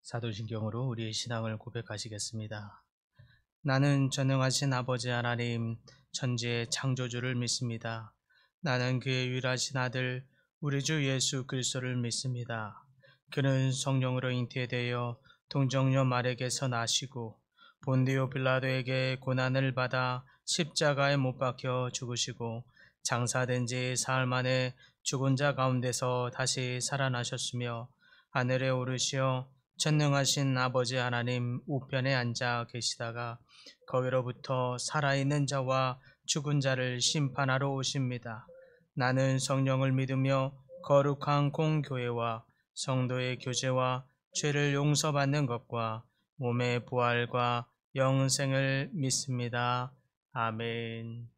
사도신경으로 우리의 신앙을 고백하시겠습니다. 나는 전능하신 아버지 하나님, 천지의 창조주를 믿습니다. 나는 그의 유일하신 아들, 우리 주 예수 그리스도를 믿습니다. 그는 성령으로 잉태되어 동정녀 마리아에게서 나시고 본디오 빌라도에게 고난을 받아 십자가에 못 박혀 죽으시고 장사된 지 사흘 만에 죽은 자 가운데서 다시 살아나셨으며 하늘에 오르시어 전능하신 아버지 하나님 우편에 앉아 계시다가 거기로부터 살아있는 자와 죽은 자를 심판하러 오십니다. 나는 성령을 믿으며 거룩한 공교회와 성도의 교제와 죄를 용서받는 것과 몸의 부활과 영생을 믿습니다. 아멘.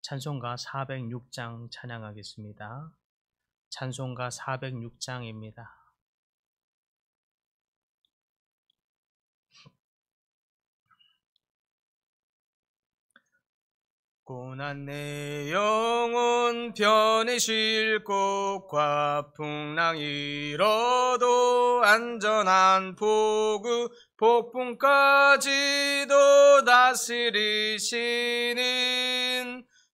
찬송가 406장 찬양하겠습니다. 찬송가 406장입니다. 고난 내 영혼 편히 쉴 곳과 풍랑 일어도 안전한 포구 폭풍까지도 다스리시는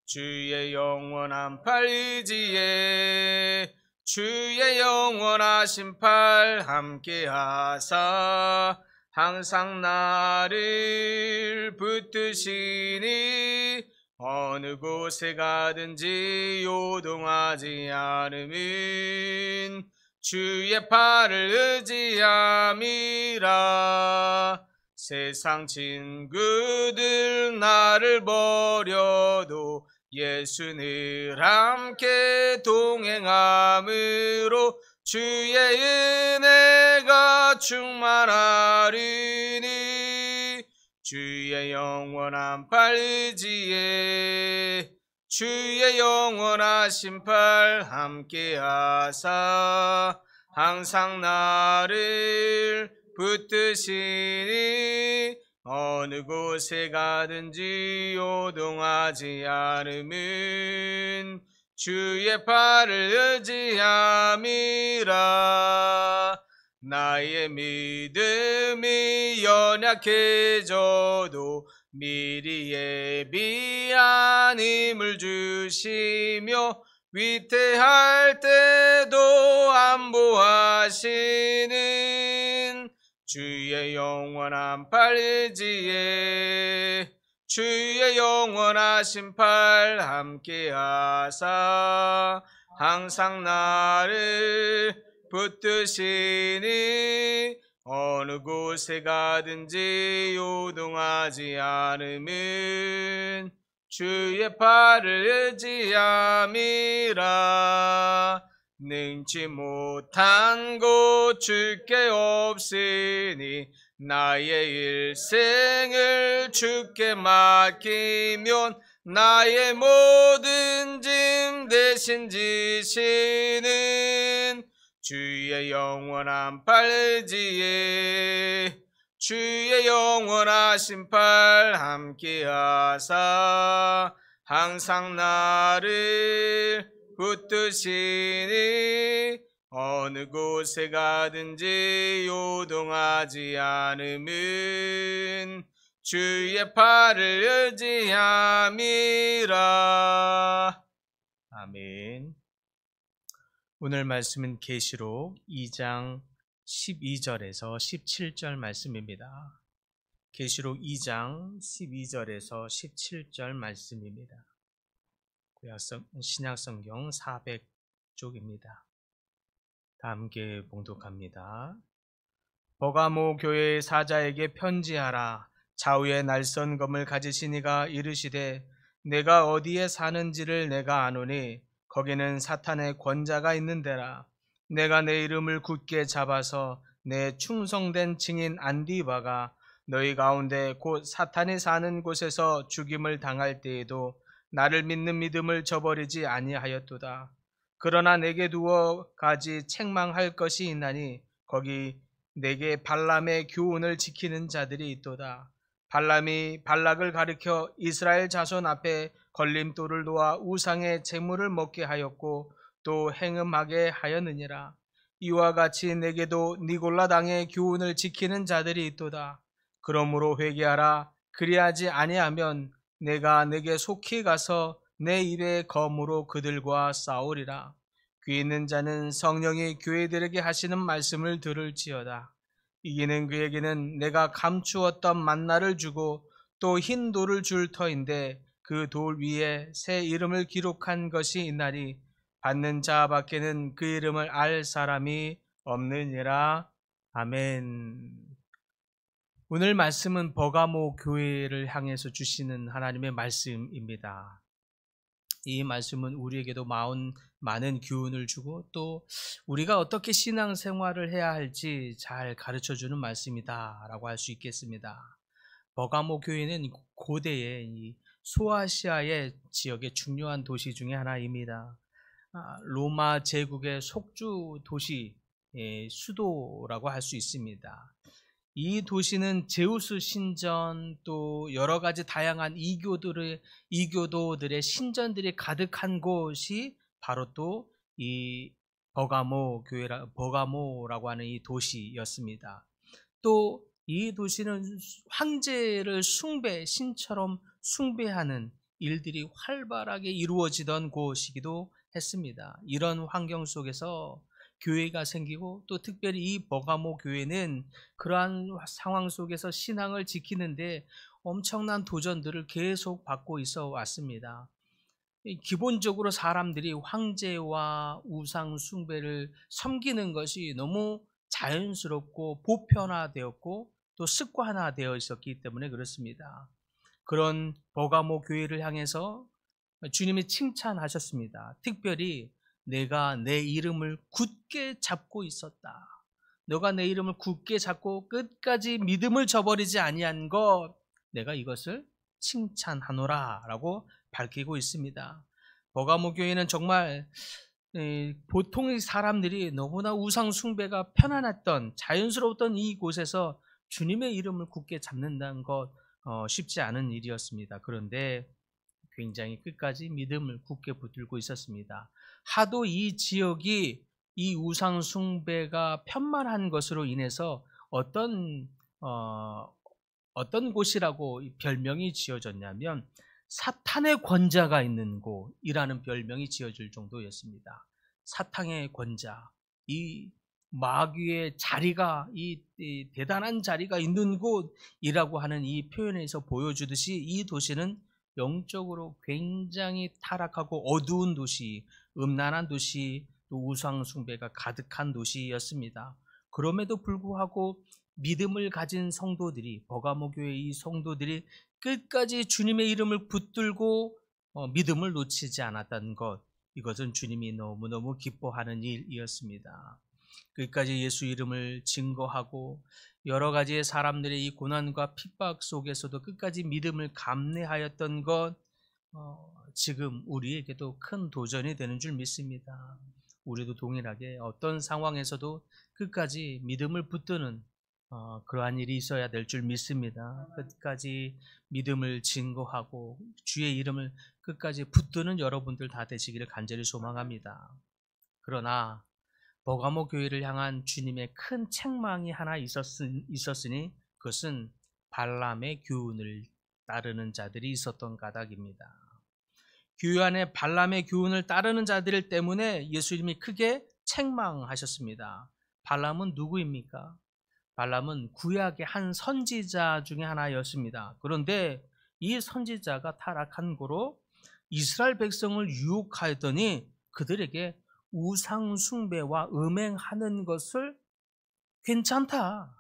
주의 영원한 팔 의지에 주의 영원하신 팔 함께하사 항상 나를 붙드시니 어느 곳에 가든지 요동하지 않음은 주의 팔을 의지함이라. 세상 친구들 나를 버려도 예수 늘 함께 동행함으로 주의 은혜가 충만하리니 주의 영원한 팔 의지에 주의 영원하신 팔 함께하사 항상 나를 붙드시니 어느 곳에 가든지 요동하지 않음은 주의 팔을 의지함이라. 나의 믿음이 연약해져도 미리 예비한 힘을 주시며 위태할 때도 안보하시는 주의 영원한 팔 의지에 주의 영원하신 팔 함께하사 항상 나를 붙드시니 어느 곳에 가든지 요동하지 않음은 주의 팔을 의지함이라. 능치 못한 곳 주께 없으니 나의 일생을 주께 맡기면 나의 모든 짐 대신 지시는 주의 영원한 팔 의지에 주의 영원하신 팔 함께하사 항상 나를 붙드시니 어느 곳에 가든지 요동하지 않음은 주의 팔을 의지함이라. 아멘. 오늘 말씀은 계시록 2장 12절에서 17절 말씀입니다. 계시록 2장 12절에서 17절 말씀입니다. 신약성경 400쪽입니다. 다 함께 봉독합니다. 버가모 교회의 사자에게 편지하라. 좌우에 날선 검을 가지신 이가 이르시되 내가 어디에 사는지를 내가 아노니 거기는 사탄의 권자가 있는 데라. 내가 내 이름을 굳게 잡아서 내 충성된 증인 안디바가 너희 가운데 곧 사탄이 사는 곳에서 죽임을 당할 때에도 나를 믿는 믿음을 저버리지 아니하였도다. 그러나 내게 두어 가지 책망할 것이 있나니 거기 내게 발람의 교훈을 지키는 자들이 있도다. 발람이 발락을 가리켜 이스라엘 자손 앞에 걸림돌을 놓아 우상의 제물을 먹게 하였고 또 행음하게 하였느니라. 이와 같이 내게도 니골라 당의 교훈을 지키는 자들이 있도다. 그러므로 회개하라. 그리하지 아니하면 내가 내게 속히 가서 내 입의 검으로 그들과 싸우리라. 귀 있는 자는 성령이 교회들에게 하시는 말씀을 들을지어다. 이기는 그에게는 내가 감추었던 만나를 주고 또 흰 돌을 줄 터인데 그 돌 위에 새 이름을 기록한 것이 있나니 받는 자 밖에는 그 이름을 알 사람이 없느니라. 아멘. 오늘 말씀은 버가모 교회를 향해서 주시는 하나님의 말씀입니다. 이 말씀은 우리에게도 많은 교훈을 주고 또 우리가 어떻게 신앙생활을 해야 할지 잘 가르쳐주는 말씀이다라고 할 수 있겠습니다. 버가모 교회는 고대의 이 소아시아의 지역의 중요한 도시 중에 하나입니다. 로마 제국의 속주 도시 수도라고 할 수 있습니다. 이 도시는 제우스 신전 또 여러 가지 다양한 이교도들의 신전들이 가득한 곳이 바로 또 이 버가모라고 하는 이 도시였습니다. 또 이 도시는 황제를 신처럼 숭배하는 일들이 활발하게 이루어지던 곳이기도 했습니다. 이런 환경 속에서 교회가 생기고 또 특별히 이 버가모 교회는 그러한 상황 속에서 신앙을 지키는데 엄청난 도전들을 계속 받고 있어 왔습니다. 기본적으로 사람들이 황제와 우상 숭배를 섬기는 것이 너무 자연스럽고 보편화되었고 또 습관화되어 있었기 때문에 그렇습니다. 그런 버가모 교회를 향해서 주님이 칭찬하셨습니다. 특별히 내가 내 이름을 굳게 잡고 있었다. 너가 내 이름을 굳게 잡고 끝까지 믿음을 저버리지 아니한 것, 내가 이것을 칭찬하노라 라고 밝히고 있습니다. 버가모 교회는 정말 보통의 사람들이 너무나 우상 숭배가 편안했던 자연스러웠던 이곳에서 주님의 이름을 굳게 잡는다는 것 쉽지 않은 일이었습니다. 그런데 굉장히 끝까지 믿음을 굳게 붙들고 있었습니다. 하도 이 지역이 이 우상 숭배가 편만한 것으로 인해서 어떤 곳이라고 별명이 지어졌냐면 사탄의 권자가 있는 곳이라는 별명이 지어질 정도였습니다. 사탄의 권자, 이 마귀의 자리가 이 대단한 자리가 있는 곳이라고 하는 이 표현에서 보여주듯이 이 도시는 영적으로 굉장히 타락하고 어두운 도시, 음란한 도시, 또 우상 숭배가 가득한 도시였습니다. 그럼에도 불구하고 믿음을 가진 성도들이, 버가모 교회의 이 성도들이 끝까지 주님의 이름을 붙들고 믿음을 놓치지 않았다는 것, 이것은 주님이 너무너무 기뻐하는 일이었습니다. 끝까지 예수 이름을 증거하고 여러 가지의 사람들의 이 고난과 핍박 속에서도 끝까지 믿음을 감내하였던 것, 지금 우리에게도 큰 도전이 되는 줄 믿습니다. 우리도 동일하게 어떤 상황에서도 끝까지 믿음을 붙드는 그러한 일이 있어야 될 줄 믿습니다. 끝까지 믿음을 증거하고 주의 이름을 끝까지 붙드는 여러분들 다 되시기를 간절히 소망합니다. 그러나 버가모 교회를 향한 주님의 큰 책망이 하나 있었으니 그것은 발람의 교훈을 따르는 자들이 있었던 까닭입니다. 교회 안에 발람의 교훈을 따르는 자들 때문에 예수님이 크게 책망하셨습니다. 발람은 누구입니까? 발람은 구약의 한 선지자 중에 하나였습니다. 그런데 이 선지자가 타락한 고로 이스라엘 백성을 유혹하였더니 그들에게 우상 숭배와 음행하는 것을 괜찮다,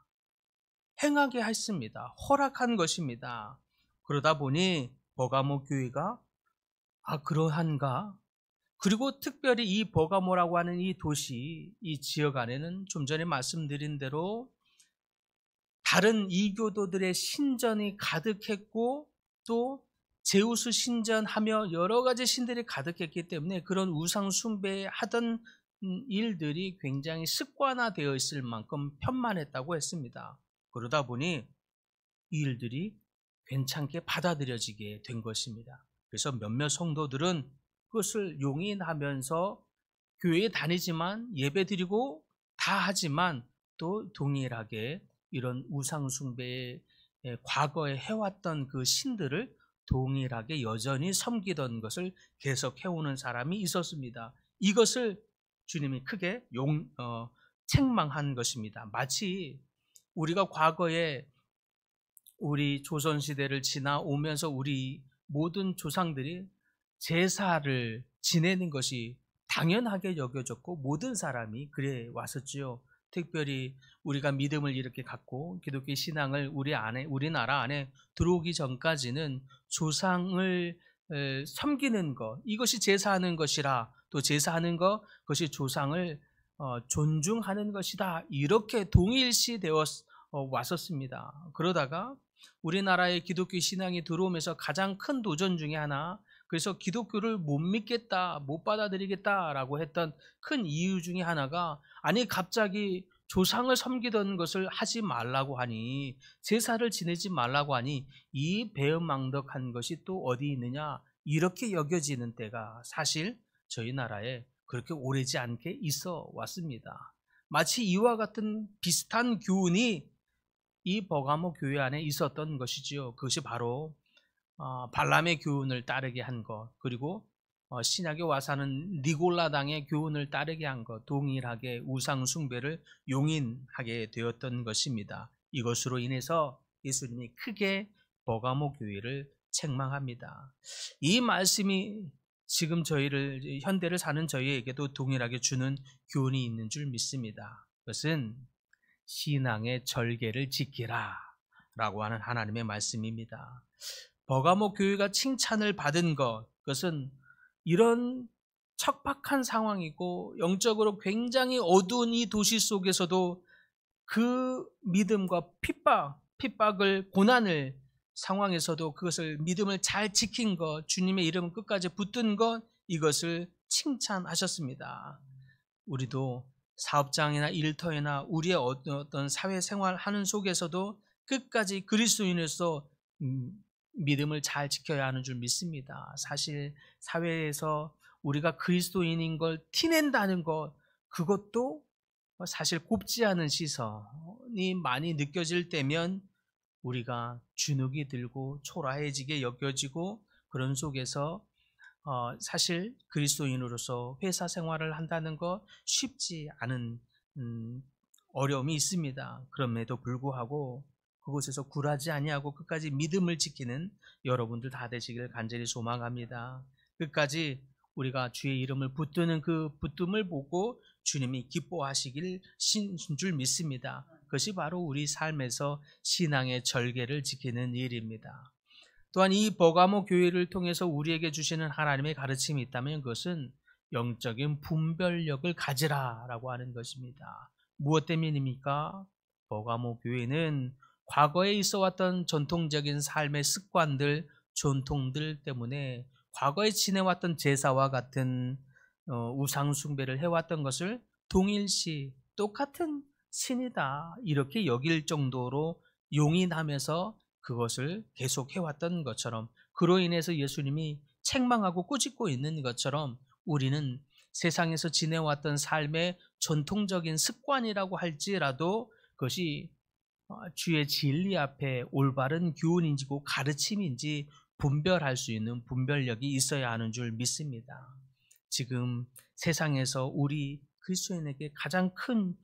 행하게 했습니다. 허락한 것입니다. 그러다 보니 버가모 교회가 그러한가? 그리고 특별히 이 버가모라고 하는 이 도시, 이 지역 안에는 좀 전에 말씀드린 대로 다른 이교도들의 신전이 가득했고 또 제우스 신전하며 여러 가지 신들이 가득했기 때문에 그런 우상 숭배하던 일들이 굉장히 습관화되어 있을 만큼 편만했다고 했습니다. 그러다 보니 이 일들이 괜찮게 받아들여지게 된 것입니다. 그래서 몇몇 성도들은 그것을 용인하면서 교회에 다니지만 예배드리고 다 하지만 또 동일하게 이런 우상숭배의 과거에 해왔던 그 신들을 동일하게 여전히 섬기던 것을 계속 해오는 사람이 있었습니다. 이것을 주님이 크게 책망한 것입니다. 마치 우리가 과거에 우리 조선시대를 지나오면서 우리 모든 조상들이 제사를 지내는 것이 당연하게 여겨졌고 모든 사람이 그래 왔었지요. 특별히 우리가 믿음을 이렇게 갖고 기독교 신앙을 우리나라 안에 들어오기 전까지는 조상을 섬기는 것, 이것이 제사하는 것이라, 또 제사하는 것, 그것이 조상을 존중하는 것이다, 이렇게 동일시되어 왔었습니다. 그러다가 우리나라의 기독교 신앙이 들어오면서 가장 큰 도전 중에 하나, 그래서 기독교를 못 믿겠다, 못 받아들이겠다라고 했던 큰 이유 중에 하나가, 아니 갑자기 조상을 섬기던 것을 하지 말라고 하니, 제사를 지내지 말라고 하니 이 배은망덕한 것이 또 어디 있느냐, 이렇게 여겨지는 때가 사실 저희 나라에 그렇게 오래지 않게 있어 왔습니다. 마치 이와 같은 비슷한 교훈이 이 버가모 교회 안에 있었던 것이지요. 그것이 바로 발람의 교훈을 따르게 한 것, 그리고 신약에 와서는 니골라당의 교훈을 따르게 한 것, 동일하게 우상 숭배를 용인하게 되었던 것입니다. 이것으로 인해서 예수님이 크게 버가모 교회를 책망합니다. 이 말씀이 지금 저희를, 현대를 사는 저희에게도 동일하게 주는 교훈이 있는 줄 믿습니다. 그것은 신앙의 절개를 지키라 라고 하는 하나님의 말씀입니다. 버가모 교회가 칭찬을 받은 것, 그것은 이런 척박한 상황이고 영적으로 굉장히 어두운 이 도시 속에서도 그 믿음과 핍박을, 고난을 상황에서도 그것을, 믿음을 잘 지킨 것, 주님의 이름을 끝까지 붙든 것, 이것을 칭찬하셨습니다. 우리도 사업장이나 일터에나 우리의 어떤 사회생활 하는 속에서도 끝까지 그리스도인으로서 믿음을 잘 지켜야 하는 줄 믿습니다. 사실 사회에서 우리가 그리스도인인 걸 티낸다는 것, 그것도 사실 곱지 않은 시선이 많이 느껴질 때면 우리가 주눅이 들고 초라해지게 여겨지고, 그런 속에서 사실 그리스도인으로서 회사 생활을 한다는 것 쉽지 않은 어려움이 있습니다. 그럼에도 불구하고 그곳에서 굴하지 아니하고 끝까지 믿음을 지키는 여러분들 다 되시기를 간절히 소망합니다. 끝까지 우리가 주의 이름을 붙드는 그 붙듦을 보고 주님이 기뻐하시길 줄 믿습니다. 그것이 바로 우리 삶에서 신앙의 절개를 지키는 일입니다. 또한 이 버가모 교회를 통해서 우리에게 주시는 하나님의 가르침이 있다면 그것은 영적인 분별력을 가지라라고 하는 것입니다. 무엇 때문입니까? 버가모 교회는 과거에 있어왔던 전통적인 삶의 습관들, 전통들 때문에 과거에 지내왔던 제사와 같은 우상 숭배를 해왔던 것을 동일시 똑같은 신이다 이렇게 여길 정도로 용인하면서 그것을 계속 해왔던 것처럼, 그로 인해서 예수님이 책망하고 꾸짖고 있는 것처럼 우리는 세상에서 지내왔던 삶의 전통적인 습관이라고 할지라도 그것이 주의 진리 앞에 올바른 교훈인지고 가르침인지 분별할 수 있는 분별력이 있어야 하는 줄 믿습니다. 지금 세상에서 우리 그리스도인에게 가장 큰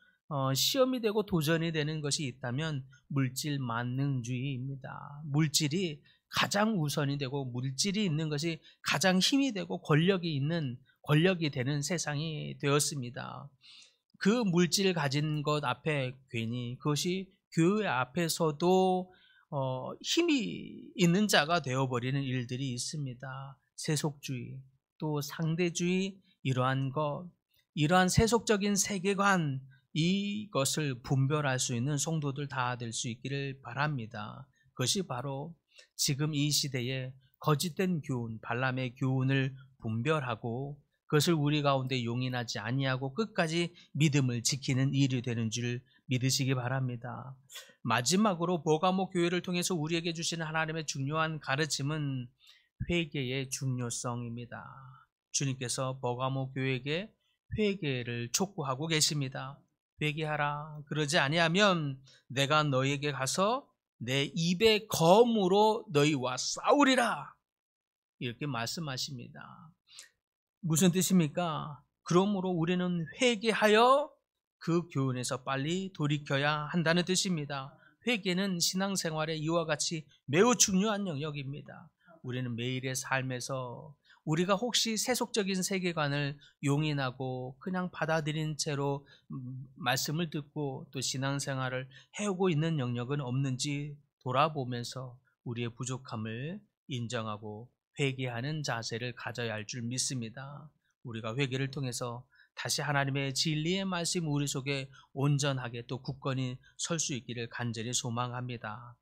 시험이 되고 도전이 되는 것이 있다면 물질 만능주의입니다. 물질이 가장 우선이 되고 물질이 있는 것이 가장 힘이 되고 권력이 되는 세상이 되었습니다. 그 물질을 가진 것 앞에 괜히 그것이 교회 앞에서도 힘이 있는 자가 되어버리는 일들이 있습니다. 세속주의, 또 상대주의, 이러한 세속적인 세계관, 이것을 분별할 수 있는 성도들 다 될 수 있기를 바랍니다. 그것이 바로 지금 이 시대에 거짓된 교훈, 발람의 교훈을 분별하고 그것을 우리 가운데 용인하지 아니하고 끝까지 믿음을 지키는 일이 되는 줄 믿으시기 바랍니다. 마지막으로 버가모 교회를 통해서 우리에게 주시는 하나님의 중요한 가르침은 회개의 중요성입니다. 주님께서 버가모 교회에게 회개를 촉구하고 계십니다. 회개하라. 그러지 아니하면 내가 너희에게 가서 내 입의 검으로 너희와 싸우리라. 이렇게 말씀하십니다. 무슨 뜻입니까? 그러므로 우리는 회개하여 그 교훈에서 빨리 돌이켜야 한다는 뜻입니다. 회개는 신앙생활에 이와 같이 매우 중요한 영역입니다. 우리는 매일의 삶에서 우리가 혹시 세속적인 세계관을 용인하고 그냥 받아들인 채로 말씀을 듣고 또 신앙생활을 해오고 있는 영역은 없는지 돌아보면서 우리의 부족함을 인정하고 회개하는 자세를 가져야 할 줄 믿습니다. 우리가 회개를 통해서 다시 하나님의 진리의 말씀 우리 속에 온전하게 또 굳건히 설 수 있기를 간절히 소망합니다.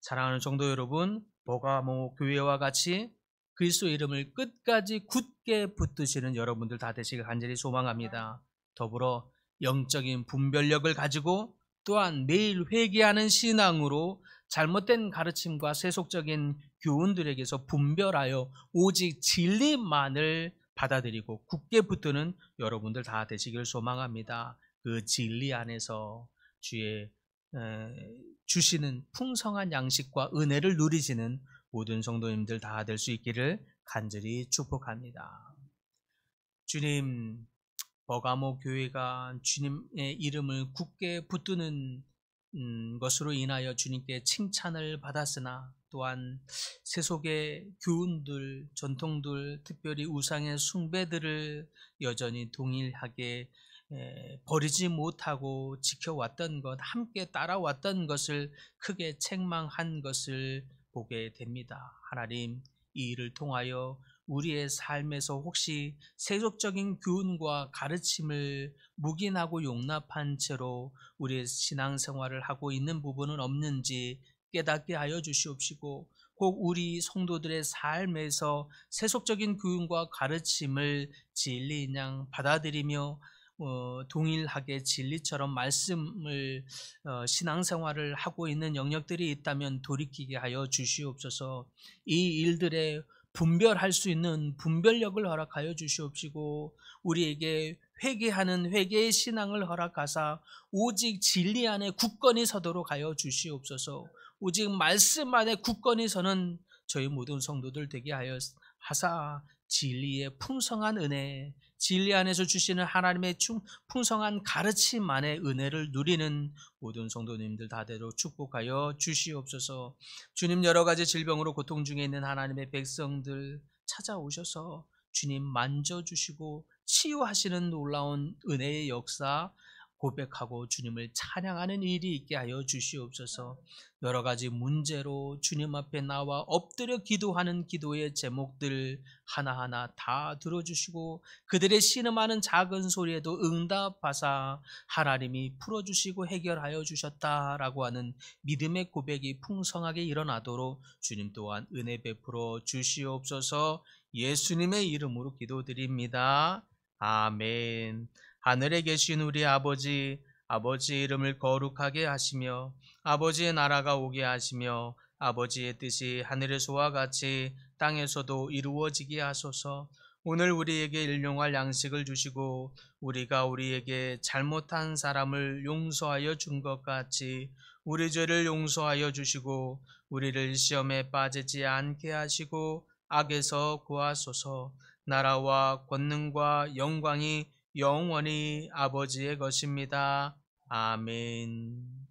사랑하는 성도 여러분, 버가모 교회와 같이 그리스도 이름을 끝까지 굳게 붙드시는 여러분들 다 되시길 간절히 소망합니다. 더불어 영적인 분별력을 가지고 또한 매일 회개하는 신앙으로 잘못된 가르침과 세속적인 교훈들에게서 분별하여 오직 진리만을 받아들이고 굳게 붙드는 여러분들 다 되시길 소망합니다. 그 진리 안에서 주의 주시는 풍성한 양식과 은혜를 누리시는 모든 성도님들 다 될 수 있기를 간절히 축복합니다. 주님, 버가모 교회가 주님의 이름을 굳게 붙드는 것으로 인하여 주님께 칭찬을 받았으나 또한 세속의 교훈들, 전통들, 특별히 우상의 숭배들을 여전히 동일하게 버리지 못하고 지켜왔던 것, 함께 따라왔던 것을 크게 책망한 것을 보게 됩니다. 하나님, 이 일을 통하여 우리의 삶에서 혹시 세속적인 교훈과 가르침을 묵인하고 용납한 채로 우리의 신앙생활을 하고 있는 부분은 없는지 깨닫게 하여 주시옵시고, 혹 우리 성도들의 삶에서 세속적인 교훈과 가르침을 진리인 양 받아들이며 동일하게 진리처럼 말씀을 신앙생활을 하고 있는 영역들이 있다면 돌이키게 하여 주시옵소서. 이 일들에 분별할 수 있는 분별력을 허락하여 주시옵시고, 우리에게 회개하는 회개의 신앙을 허락하사 오직 진리 안에 굳건히 서도록 하여 주시옵소서. 오직 말씀 안에 굳건히 서는 저희 모든 성도들 되게 하여 하사 진리의 풍성한 은혜, 진리 안에서 주시는 하나님의 풍성한 가르침 안에 은혜를 누리는 모든 성도님들 다대로 축복하여 주시옵소서. 주님, 여러 가지 질병으로 고통 중에 있는 하나님의 백성들 찾아오셔서 주님 만져주시고 치유하시는 놀라운 은혜의 역사 고백하고 주님을 찬양하는 일이 있게 하여 주시옵소서. 여러 가지 문제로 주님 앞에 나와 엎드려 기도하는 기도의 제목들 하나하나 다 들어주시고 그들의 신음하는 작은 소리에도 응답하사 하나님이 풀어주시고 해결하여 주셨다라고 하는 믿음의 고백이 풍성하게 일어나도록 주님 또한 은혜 베풀어 주시옵소서. 예수님의 이름으로 기도드립니다. 아멘. 하늘에 계신 우리 아버지, 아버지의 이름을 거룩하게 하시며 아버지의 나라가 오게 하시며 아버지의 뜻이 하늘에서와 같이 땅에서도 이루어지게 하소서. 오늘 우리에게 일용할 양식을 주시고 우리가 우리에게 잘못한 사람을 용서하여 준 것 같이 우리 죄를 용서하여 주시고 우리를 시험에 빠지지 않게 하시고 악에서 구하소서. 나라와 권능과 영광이 영원히 아버지의 것입니다. 아멘.